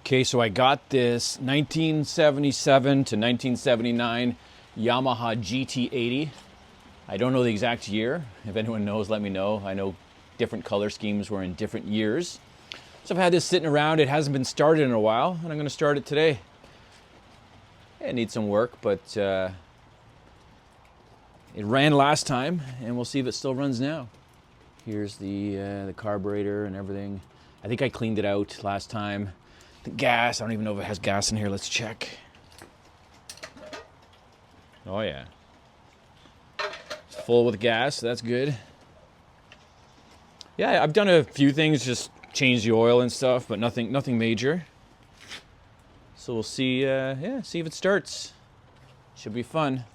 Okay, so I got this 1977 to 1979 Yamaha GT80. I don't know the exact year. If anyone knows, let me know. I know different color schemes were in different years. So I've had this sitting around. It hasn't been started in a while, and I'm going to start it today. It needs some work, but it ran last time, and we'll see if it still runs now. Here's the carburetor and everything. I think I cleaned it out last time. The gas, I don't even know if it has gas in here. Let's check. Oh yeah. It's full with gas, so that's good. Yeah, I've done a few things, just changed the oil and stuff, but nothing major. So we'll see, see if it starts. Should be fun.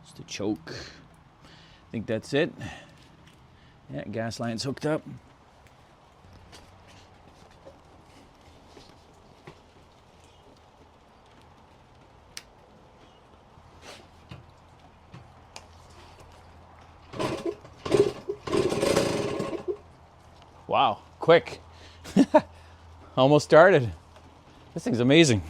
Just a choke. I think that's it. Yeah, gas line's hooked up. Wow, quick. Almost started. This thing's amazing.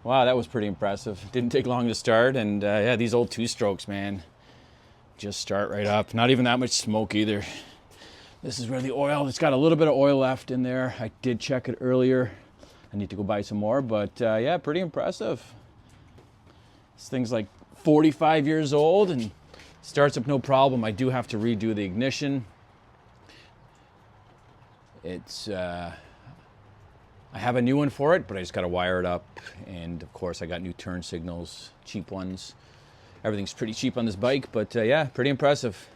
Wow, that was pretty impressive. Didn't take long to start, and yeah, these old two-strokes, man, just start right up. Not even that much smoke either. This is where the oil, it's got a little bit of oil left in there. I did check it earlier. I need to go buy some more, but yeah, pretty impressive. This thing's like 45 years old and starts up no problem. I do have to redo the ignition. It's I have a new one for it, but I just got to wire it up. And of course I got new turn signals, cheap ones. Everything's pretty cheap on this bike, but yeah, pretty impressive.